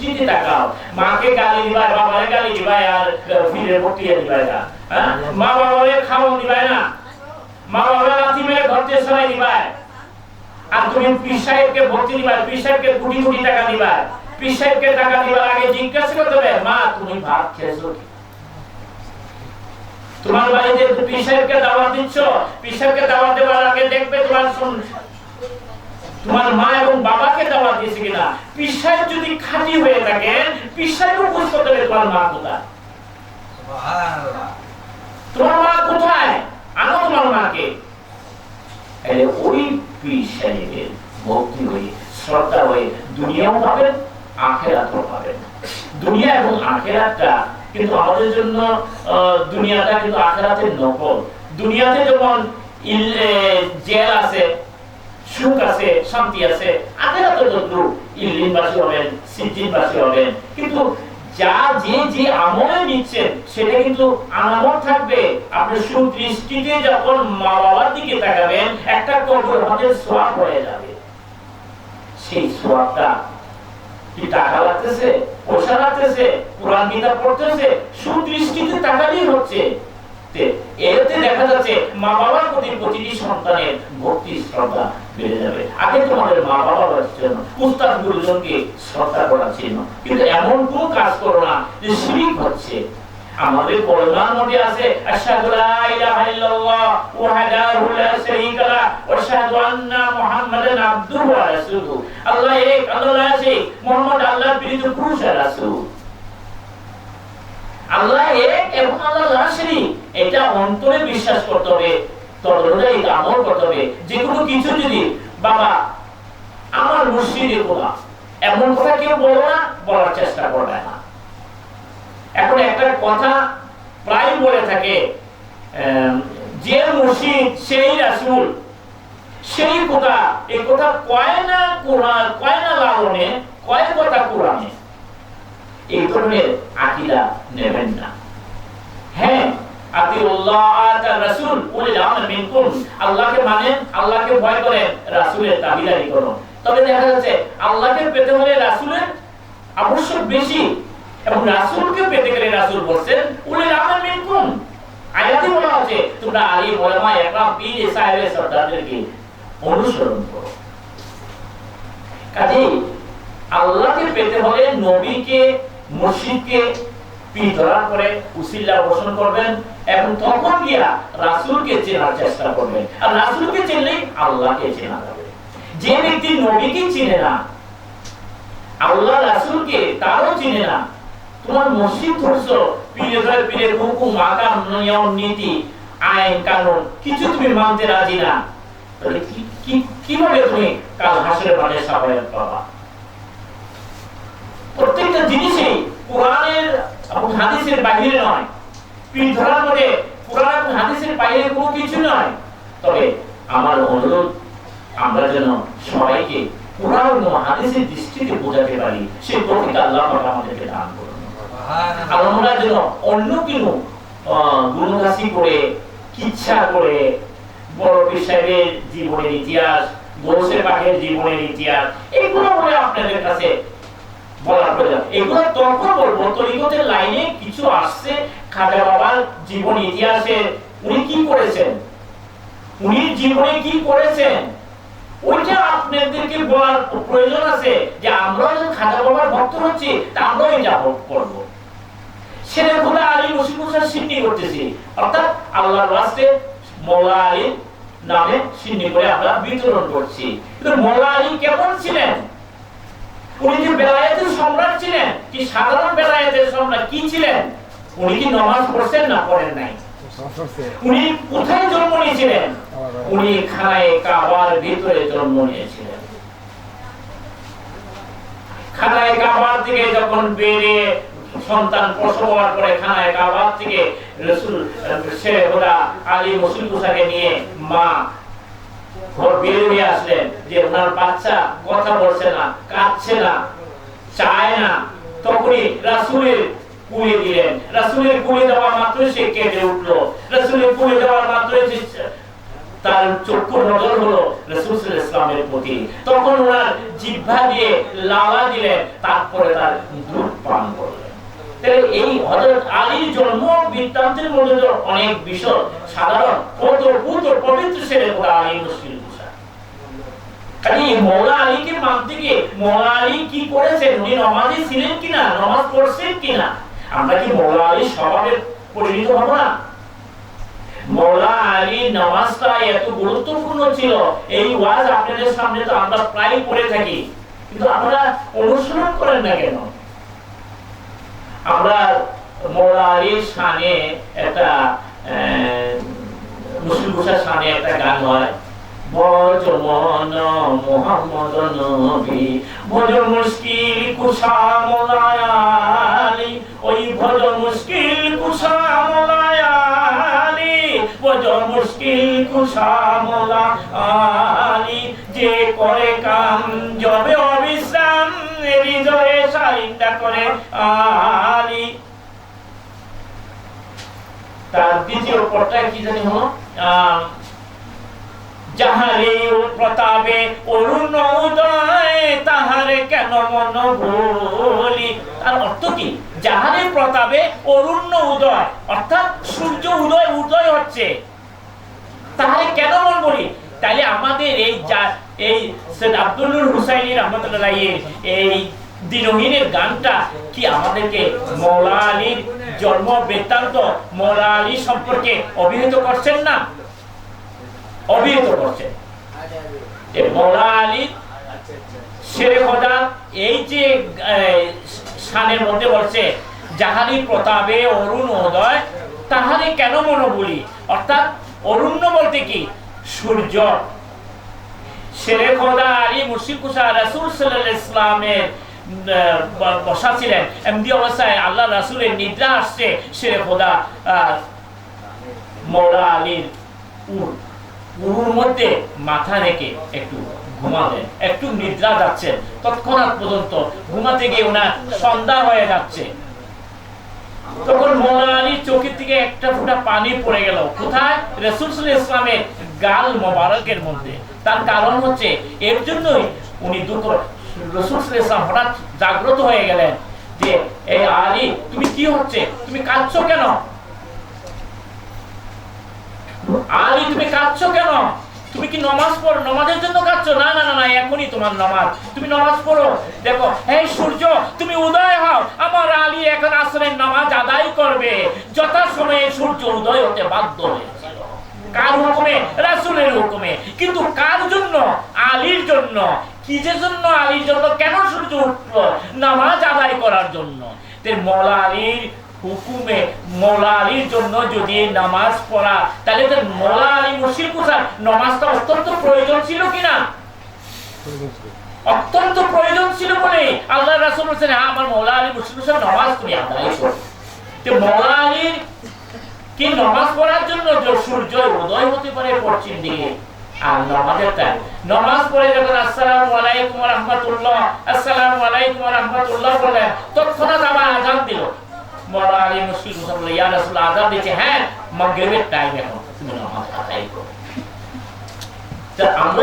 দৃষ্টিতে তাকাও। মাকে গালি দিবা, বাবারে গালি দিবা, আর ফিরে বটিয়ে দিবা না। হ্যাঁ, মা বাবারে খাওয়ান দিবা না, মা বাবা লাথি মেরে ঘর থেকে সরাই দিবা। আর তুমি পীর সাহেবকে ভর্তি দিবা, পীর সাহেবকে কোটি কোটি টাকা দিবা। পীর সাহেবকে টাকা দিবার আগে জিজ্ঞাসা করতে হবে, মা তুমি ভাত খেয়েছো কি? তোমার বাড়িতে পীর সাহেবকে দাওয়াত দিচ্ছ, পীর সাহেবকে দাওয়াত দেওয়ার আগে দেখবে তোমার মা এবং বাবাকে দাওয়াত দিয়েছে কিনা। পীর সাহেব যদি খাঁটি হয়ে থাকে, পীর সাহেবও খোঁজ করতে হবে তোমার মা কোথায়, তোমার মা কোথায়, আনো তোমার মাকে। ওই পীর সাহেবের ভক্তি হয়ে, শ্রদ্ধা হয়ে দুনিয়াও পাবেন, আখিরাতও পাবেন। দুনিয়া এবং আখিরাতটা কিন্তু আমাদের জন্য, দুনিয়াটা কিন্তু আখিরাতের নকল। দুনিয়াতে যেমন জেল আছে, সুখ আছে, শান্তি আছে, আখিরাতে যত ইল্লিনবাসী হবেন, সিজ্জিনবাসী হবেন। কিন্তু যা যে আমলে নিচ্ছেন সেটা কিন্তু আনামত থাকবে। আপনি সুদৃষ্টিতে যখন মা বাবার দিকে তাকাবেন, একটা কবর হজের সওয়াব হয়ে যাবে। সেই সওয়াবটা কি টাকা লাগতেছে, পয়সা লাগতেছে, কোরআন কিতাব পড়তেছে, সুদৃষ্টিতে তাকালেই হচ্ছে। এতে দেখা যাচ্ছে মা বাবার প্রতি প্রতিটি সন্তানের ভক্তি শ্রদ্ধা বেড়ে যাবে। আগে তোমাদের মা বাবার জন্য, উস্তাদ গুরুজনকে শ্রদ্ধা করা ছিল, কিন্তু এমন কোন কাজ করো না যে শিরক হচ্ছে। আমাদের কোরআন মধ্যে আছে আশহাদু লা ইলাহা ইল্লাল্লাহ ওয়াহদাহু লা শারীকা লাহু ওয়া আশহাদু আন্না মুহাম্মাদান আবদুহু ওয়া রাসূলুহু। আল্লাহ এক, আল্লাহ আছে, মুহাম্মদ আল্লাহর প্রেরিত পুরুষ আর রাসূল। আল্লাহ এক এবং আল্লাহ লা শারীক, এটা অন্তরে বিশ্বাস করতে হবে, তদনুযায়ী আমল করতে হবে। যে কোনো কিছু যদি বাবা আমার মুর্শিদের খোদা এমন কথা কেউ বলো না, বলার চেষ্টা করবে না। এখন একটা কথা প্রায় বলে থাকে, যে মুর্শিদ সেই রাসূল সেই খোদা, এই কথা কয় না কোরআন, কয় না লালনে, কয় কথা কোরআনে। এই ধরনের আকীদা নেবেন না। হ্যাঁ, আতিউল্লাহ আতা রাসূল উলিল আমর মিনকুম, আল্লাহকে মানেন, আল্লাহকে ভয় করেন, রাসূলের তাবিদারি করুন। তবে দেখা যাচ্ছে আল্লাহকে পেতে হলে রাসূলের আবশ্যক বেশি, এবং রাসূলকে পেতে গেলে রাসূল বলেন উলিল আমর মিনকুম। আয়াতে বলা আছে তোমরা আলিম ওলামা একরাম পীর সাহেব সরদারদেরকে অনুসরণ করো। কাজেই আল্লাহকে পেতে হলে নবীকে, মুর্শিদকে পীর ধরার পরে উসিলা পোষণ করবেন, এবং তখন গিয়া রাসূলকে চেনার চেষ্টা করবেন। আর রাসূলকে চিনলেই আল্লাহকে চেনা যাবে। যে ব্যক্তি নবীকে চিনে না, আল্লাহ রাসূলকে তারও চিনে না, তোমার মসজিদ ধরছো, পীরের হুকুম আকাম নিয়ম নীতি আইন কানুন কিছু তুমি মানতে রাজি না, তাহলে কিভাবে তুমি কাল হাসরের মাঠে সাফায়াত পাবা? প্রত্যেকটা জিনিসই কোরআনের এবং হাদিসের বাইরে নয়, পীর ধরার মধ্যে কোরআন এবং হাদিসের বাইরে কোনো কিছু নয়। তবে আমার অনুরোধ, আমরা যেন সবাইকে কোরআন এবং হাদিসের দৃষ্টিতে বোঝাতে পারি, সেই তৌফিক আল্লাহ পাক আমাদেরকে দান করুন। আর আমরা যেন অন্য কোনো গুণগাছি করে, কিচ্ছা করে, বড় পীর সাহেবের জীবনের ইতিহাস, গৌসে পাকের জীবনের ইতিহাস, এগুলো বলে আপনাদের কাছে বলার প্রয়োজন। এগুলো তখন বলবো তরিকতের লাইনে কিছু আসছে, খাজা বাবার জীবন ইতিহাসে উনি কি করেছেন, উনি জীবনে কি করেছেন, ওইটা আপনাদেরকে বলার প্রয়োজন আছে। যে আমরা যখন খাজা বাবার ভক্ত হচ্ছি, তা আমরাও এটা করবো। সেটা খোদা আলী মুসিবুসার সিন্নি করতেছি, অর্থাৎ আল্লাহর রাস্তে মওলা আলী নামে সিন্নি করে আমরা বিতরণ করছি। কিন্তু মওলা আলী কেমন ছিলেন? উনি যে বেলায়েতের সম্রাট ছিলেন, কি সাধারণ বেলায়েতের সম্রাট কি ছিলেন? উনি কি নামাজ পড়ছেন না পড়েন নাই? উনি কোথায় জন্ম নিয়েছিলেন? উনি খানায়ে কাবার ভিতরে জন্ম নিয়েছিলেন। খানায়ে কাবার থেকে যখন বেরে সন্তান প্রসব হওয়ার পরে খানায়ে কাবার থেকে রাসূল শেখুরা আলী মুসলিমকে নিয়ে মা ঘর বের হয়ে আসলেন, যে ওনার বাচ্চা কথা বলছে না, কাঁদছে না, চায় না, তখনই রাসূলের কুলে দিলেন। রাসূলের কুলে দেওয়া মাত্র সে কেঁদে উঠলো। রাসূলের কুলে দেওয়ার মাত্র তার চক্ষু নজর হলো রাসূল সাল্লাল্লাহু আলাইহি ওয়াসাল্লামের প্রতি। তখন ওনার জিহ্বা দিয়ে লালা দিলেন, তারপরে তার দুধ পান করলেন। তাহলে এই হযরত আলীর জন্ম বৃত্তান্তের মধ্যে তো অনেক বিষয় সাধারণ কত পবিত্র ছেলে ওরা আলী মুশকিল মুসা। কাজে মওলা আলীকে মানতে গিয়ে মওলা আলী কি করেছেন, উনি নামাজি ছিলেন কিনা, নামাজ পড়ছেন কিনা, আমরা কি মওলা আলীর স্বভাবে পরিণত হব না? মওলা আলীর নামাজটা এত গুরুত্বপূর্ণ ছিল, এই ওয়াজ আপনাদের সামনে তো আমরা প্রায় পড়ে থাকি, কিন্তু আপনারা অনুসরণ করেন না কেন? আমরা মওলা আলীর শানে একটা মুশকিল মুসার শানে একটা গান হয়, ভজ মন মুহাম্মদ নবী ভজ মুশকিল কুশা মওলা আলী, ওই ভজ মুশকিল কুশা মওলা আলী, ভজ মুশকিল কুশা মওলা আলী, যে করে কাম জবে অবিশ্রাম হৃদয়ে সাইন্দা করে আলী। তার দ্বিতীয় পর্যায়ে কি জানি হলো, যাহারে প্রতাপে অরুণ উদয় তাহারে কেন মন ভুলি। তার অর্থ কি? যাহারে প্রতাপে অরুণ উদয়, অর্থাৎ সূর্য উদয় হচ্ছে, তাহারে কেন মন বলি। তাহলে আমাদের এই সৈয়দ আব্দুল নূর হুসাইনি রাহমাতুল্লাহ আলাইহি এই দিনহীনের গানটা কি আমাদেরকে মওলা আলীর জন্ম বৃত্তান্ত, মওলা আলী সম্পর্কে অভিহিত করছেন না? অভিহিত করছেন। মওলা আলী শেরে খোদা এই যে শানের মধ্যে বলছে, যাহারি প্রতাপে অরুণ উদয় তাহারে কেন মন বলি, অর্থাৎ অরুণ বলতে কি? সূর্য। শেরে খোদা আলী মুর্শিদ কুশা রাসূল সাল্লাল্লাহু আলাইহি ওয়াসাল্লামের বসা ছিলেন, এমনি অবস্থায় আল্লাহ রাসূলের নিদ্রা আসছে, শেরে খোদা মওলা আলীর উরুর মধ্যে মাথা রেখে একটু ঘুমালেন, একটু নিদ্রা যাচ্ছে, তৎক্ষণাৎ পর্যন্ত ঘুমাতে গিয়ে ওনার সন্ধ্যা হয়ে যাচ্ছে। তখন মওলা আলীর চোখের থেকে একটা ফোঁটা পানি পড়ে গেল। কোথায়? রাসূল সাল্লাল্লাহু আলাইহি ওয়াসাল্লামের গাল মোবারকের মধ্যে। তার কারণ হচ্ছে, এর জন্যই উনি দুঃখ, রাসূল সাল্লাল্লাহু আলাইহি ওয়াসাল্লাম হঠাৎ জাগ্রত হয়ে গেলেন যে, এই আলী তুমি কি হচ্ছে, তুমি কাঁদছো কেন? আলী তুমি কাঁদছো কেন? তুমি কি নামাজ পড়ো, নামাজের জন্য কাঁদছো? না না না, এখনই তোমার নামাজ, তুমি নামাজ পড়ো। দেখো হে সূর্য তুমি উদয় হও, আমার আলী এখন আসরের নামাজ আদায় করবে। যথাসময়ে সূর্য উদয় হতে বাধ্য হয়েছিল। কার হুকুমে? রাসূলের হুকুমে। কিন্তু কার জন্য? আলীর জন্য। কি যে জন্য? আলীর জন্য। কেন সূর্য উঠলো? নামাজ আদায় করার জন্য। মওলা আলীর হুকুমে, মওলা আলীর জন্য যদি নামাজ পড়া, তাহলে তো মওলা আলী মুর্শিদ কুশার নামাজটা অত্যন্ত প্রয়োজন ছিল কিনা? অত্যন্ত প্রয়োজন ছিল বলে আল্লাহ রাসূল বলেছেন, হ্যাঁ আমার মওলা আলী মুর্শিদ কুশার নামাজ তুমি আদায় করো। তো মওলা আলীর কি নামাজ পড়ার জন্য সূর্য উদয় হতে পারে পশ্চিম দিকে, আর নামাজ পড়ে যখন আসসালামু আলাইকুম ওয়া রাহমাতুল্লাহ, আসসালামু আলাইকুম ওয়া রাহমাতুল্লাহ বলে তৎক্ষণাৎ আবার আযান দিল। মওলা আলী মুশকিল মুসা বলে, ইয়া রাসূলুল্লাহ আযান দিয়েছে, হ্যাঁ মাগরিবের টাইম এখন, তুমি নামাজ আদায় করো। তা আমরা